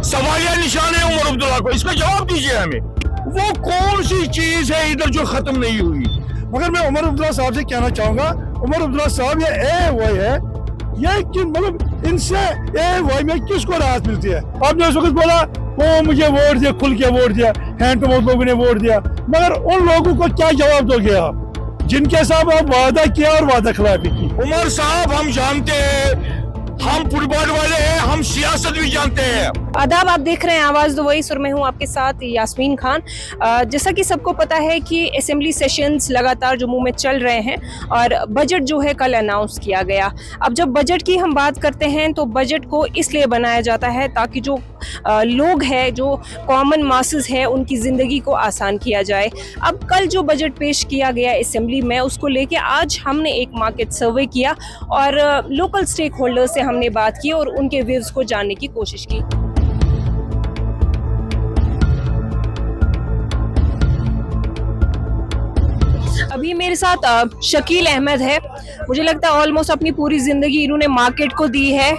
सवालिया निशान है उमर अब्दुल्ला को, इसका जवाब दीजिए हमें। वो कौन सी चीज है इधर जो खत्म नहीं हुई? मगर मैं उमर अब्दुल्ला साहब से कहना चाहूंगा, उमर अब्दुल्ला साहब ये AOY है, ये कि मतलब इनसे AOY में किसको राहत मिलती है? आपने उस वक्त बोला वो मुझे वोट दिया, खुल के वोट दिया, हैंड टू माउथ लोगों ने वोट दिया, मगर उन लोगों को क्या जवाब दोगे आप जिनके साथ आप वादा किया और वादा खिलाफी की? उमर साहब हम जानते हैं, हम फुटबॉल वाले हैं, हम सियासत भी जानते हैं। आदाब, आप देख रहे हैं आवाज़ दुबई और मैं हूं आपके साथ यास्मीन खान। जैसा कि सबको पता है कि असेंबली सेशंस लगातार जम्मू में चल रहे हैं और बजट जो है कल अनाउंस किया गया। अब जब बजट की हम बात करते हैं तो बजट को इसलिए बनाया जाता है ताकि जो लोग हैं, जो कॉमन मासेस है, उनकी ज़िंदगी को आसान किया जाए। अब कल जो बजट पेश किया गया असेंबली में, उसको लेके आज हमने एक मार्केट सर्वे किया और लोकल स्टेक होल्डर से हमने बात की और उनके व्यूज़ को जानने की कोशिश की। अभी मेरे साथ शकील अहमद है। मुझे लगता है ऑलमोस्ट अपनी पूरी जिंदगी इन्होंने मार्केट को दी है।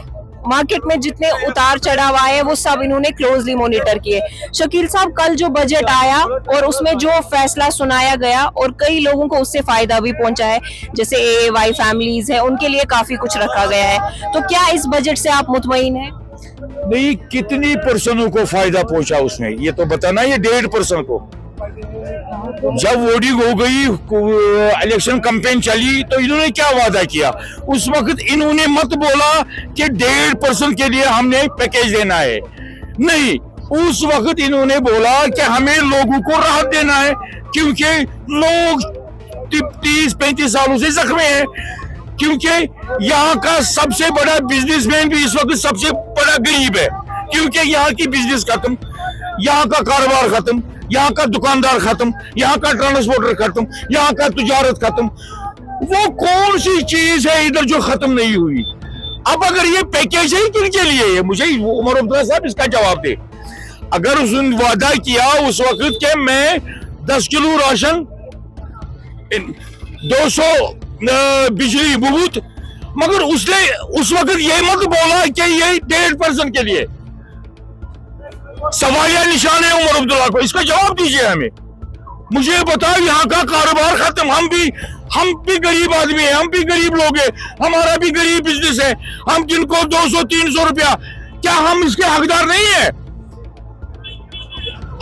मार्केट में जितने उतार चढ़ाव आए वो सब इन्होंने क्लोजली मॉनिटर किए। शकील साहब, कल जो बजट आया और उसमें जो फैसला सुनाया गया और कई लोगों को उससे फायदा भी पहुंचा है, जैसे AOY फैमिलीज है, उनके लिए काफी कुछ रखा गया है, तो क्या इस बजट से आप मुतमईन हैं? नहीं, कितनी पर्सनों को फायदा पहुंचा उसमें ये तो बताना। ये 1.5% को जब वोटिंग हो गई, इलेक्शन कैंपेन चली, तो इन्होंने क्या वादा किया? उस वक्त इन्होंने मत बोला कि 1.5% के लिए हमने पैकेज देना है। नहीं, उस वक्त इन्होंने बोला कि हमें लोगों को राहत देना है, क्योंकि लोग 30-35 सालों से जख्मी हैं। क्योंकि यहाँ का सबसे बड़ा बिजनेसमैन भी इस वक्त सबसे बड़ा गरीब है, क्योंकि यहाँ की बिजनेस खत्म, यहाँ का कारोबार खत्म, यहाँ का दुकानदार खत्म, यहाँ का ट्रांसपोर्टर खत्म, यहाँ का तिजारत खत्म। वो कौन सी चीज है इधर जो खत्म नहीं हुई? अब अगर ये पैकेज है किनके लिए है, मुझे उमर अब्दुल्ला साहब इसका जवाब दे। अगर उसने वादा किया उस वक्त के मैं 10 किलो राशन, 200 बिजली मुफ्त, मगर उसने उस वक्त ये मत बोला कि ये 1.5% के लिए। सवालिया निशान है उमर अब्दुल्ला को, इसका जवाब दीजिए हमें। मुझे बताओ, यहाँ का कारोबार खत्म, हम भी गरीब आदमी हैं, हम भी गरीब लोग हैं, हमारा भी गरीब बिजनेस है, हम जिनको 200-300 रुपया, क्या हम इसके हकदार नहीं है?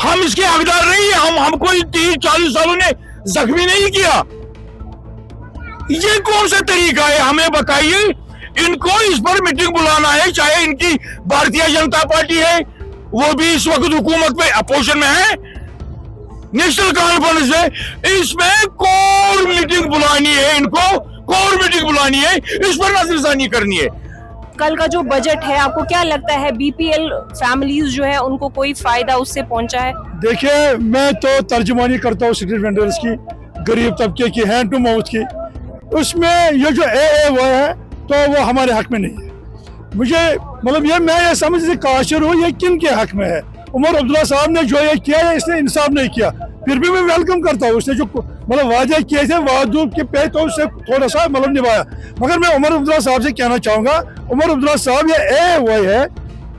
हम इसके हकदार नहीं है? हम कोई 30-40 सालों ने जख्मी नहीं किया। ये कौन सा तरीका है? हमें बताइए। इनको इस पर मीटिंग बुलाना है, चाहे इनकी भारतीय जनता पार्टी है, वो भी इस वक्त हुकूमत पे अपोजिशन में है, नेशनल कॉन्फ्रेंस है, इसमें कोर मीटिंग बुलानी है, इनको कोर मीटिंग बुलानी है, इस पर नजरसानी करनी है। कल का जो बजट है, आपको क्या लगता है BPL फैमिलीज जो है उनको कोई फायदा उससे पहुंचा है? देखिए, मैं तो तर्जुमानी करता हूँ स्ट्रीट वेंडर्स की, गरीब तबके की, हैंड टू माउथ की। उसमें ये जो AOY है तो वो हमारे हक में नहीं है। मुझे मतलब मैं ये समझ से काशिर हूँ, ये किन के हक में है? उमर अब्दुल्ला साहब ने जो ये किया है, इसने इंसाफ नहीं किया। फिर भी मैं वेलकम करता हूँ, उसने जो मतलब वादे किए थे, वादों के पे तो उससे थोड़ा सा मतलब निभाया। मगर मैं उमर अब्दुल्ला साहब से कहना चाहूँगा, उमर अब्दुल्ला साहब ये AOY है,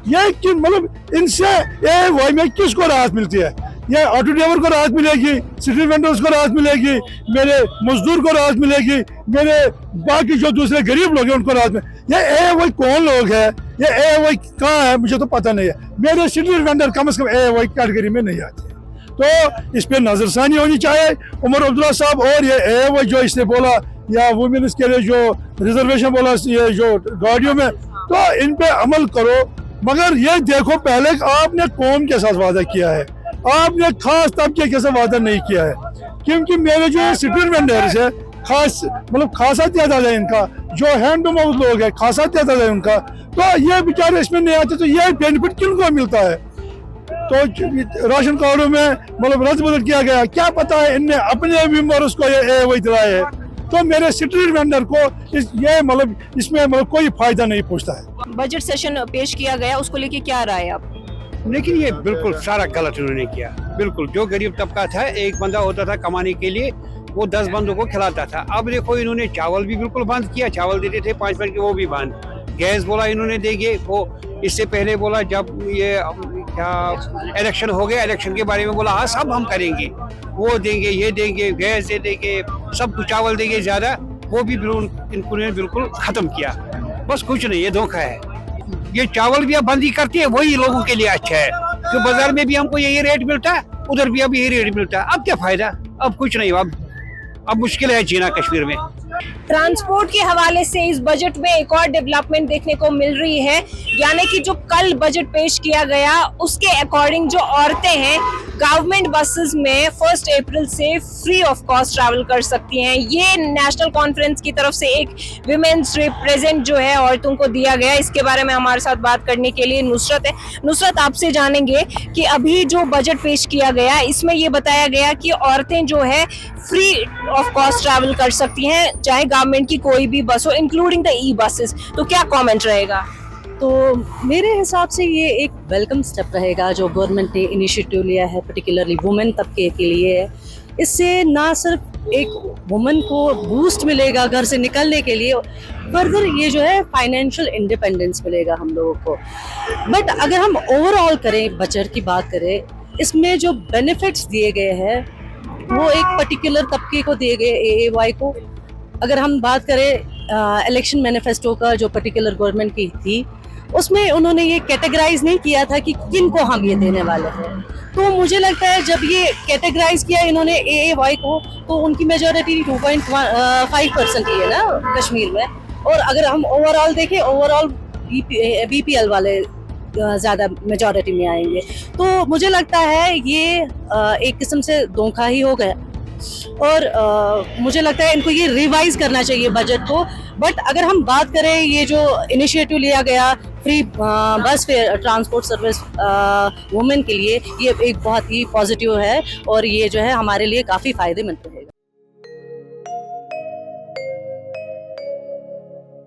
ये कि मतलब इनसे AOY में किसको राहत मिलती है? ये ऑटो ड्राइवर को राहत मिलेगी, स्ट्रीट वेंडर्स को राहत मिलेगी, मेरे मजदूर को राहत मिलेगी, मेरे बाकी जो दूसरे गरीब लोग हैं उनको राहत मिलेगी। ये AOY कौन लोग है? ये AOY कहाँ है? मुझे तो पता नहीं है। मेरे स्ट्रीट वेंडर कम से कम AOY कैटेगरी में नहीं आते, तो इस पर नजरसानी होनी चाहिए। उमर अब्दुल्ला साहब और ये AOY जो इसने बोला, या वुमेन्स के लिए जो रिजर्वेशन बोला, ये जो गाड़ियों में, तो इन पे अमल करो। मगर ये देखो, पहले आपने कौम के साथ वादा किया है, आपने खास तबके के साथ वादा नहीं किया है। क्योंकि मेरे जो स्ट्रीट वेंडर्स है, खास मतलब खासा तादाद है इनका, जो हैंड टू माउथ लोग है, खासा तादाद है उनका, तो ये बेचारे इसमें नहीं आते, तो ये बेनिफिट किनको मिलता है? तो राशन कार्डों में मतलब रद्द बदल किया गया, क्या पता है इनने अपने मेंबर्स को ये AOY दिलाए है, तो मेरे स्ट्रीट वेंडर को ये मतलब इसमें मतलब कोई फायदा नहीं पहुंचता है। बजट सेशन पेश किया गया, उसको लेके क्या राय है आप? लेकिन ये बिल्कुल सारा गलत उन्होंने किया। बिल्कुल, जो गरीब तबका था, एक बंदा होता था कमाने के लिए, वो 10 बंदों को खिलाता था। अब देखो, इन्होंने चावल भी बिल्कुल बंद किया, चावल देते थे 5 रुपए के, वो भी बंद। गैस बोला इन्होंने देंगे, वो इससे पहले बोला जब ये क्या इलेक्शन हो गया, इलेक्शन के बारे में बोला हाँ सब हम करेंगे, वो देंगे, ये देंगे, गैस दे देंगे, सब कुछ चावल देंगे ज्यादा, वो भी इन्होंने बिल्कुल खत्म किया। बस कुछ नहीं, ये धोखा है। ये चावल भी अब बंदी करती है, वही लोगों के लिए अच्छा है। तो बाजार में भी हमको यही रेट मिलता है, उधर भी अब यही रेट मिलता है। अब क्या फायदा, अब कुछ नहीं, अब मुश्किल है जीना कश्मीर में। ट्रांसपोर्ट के हवाले से इस बजट में एक और डेवलपमेंट देखने को मिल रही है, यानी कि जो कल बजट पेश किया गया उसके अकॉर्डिंग जो औरतें हैं गवर्नमेंट बसेस में 1 अप्रैल से फ्री ऑफ कॉस्ट ट्रैवल कर सकती हैं। ये नेशनल कॉन्फ्रेंस की तरफ से एक विमेन्स रिप्रेजेंट जो है औरतों को दिया गया। इसके बारे में हमारे साथ बात करने के लिए नुसरत है। नुसरत, आपसे जानेंगे कि अभी जो बजट पेश किया गया इसमें ये बताया गया कि औरतें जो है फ्री ऑफ कॉस्ट ट्रैवल कर सकती हैं, चाहे गवर्नमेंट की कोई भी बस हो, इंक्लूडिंग द ई बसेस। तो क्या कमेंट रहेगा? तो मेरे हिसाब से ये एक वेलकम स्टेप रहेगा जो गवर्नमेंट ने इनिशिएटिव लिया है, पर्टिकुलरली वुमेन तबके के लिए। इससे ना सिर्फ एक वुमेन को बूस्ट मिलेगा घर से निकलने के लिए, फर्दर ये जो है फाइनेंशियल इंडिपेंडेंस मिलेगा हम लोगों को। बट अगर हम ओवरऑल करें, बजट की बात करें, इसमें जो बेनिफिट्स दिए गए हैं वो एक पर्टिकुलर तबके को दिए गए, AAY को। अगर हम बात करें इलेक्शन मैनिफेस्टो का जो पर्टिकुलर गवर्नमेंट की थी, उसमें उन्होंने ये कैटेगराइज नहीं किया था कि किन को हम ये देने वाले हैं। तो मुझे लगता है जब ये कैटेगराइज किया इन्होंने AAY को, तो उनकी मेजॉरिटी 2.5% ही है ना कश्मीर में। और अगर हम ओवरऑल देखें, ओवरऑल BPL वाले ज़्यादा मेजॉरिटी में आएंगे। तो मुझे लगता है ये एक किस्म से धोखा ही हो गया। और मुझे लगता है इनको ये रिवाइज करना चाहिए बजट को। बट अगर हम बात करें, ये जो इनिशिएटिव लिया गया फ्री बस फेयर ट्रांसपोर्ट सर्विस वुमेन के लिए, ये एक बहुत ही पॉजिटिव है और ये जो है हमारे लिए काफ़ी फ़ायदेमंद है।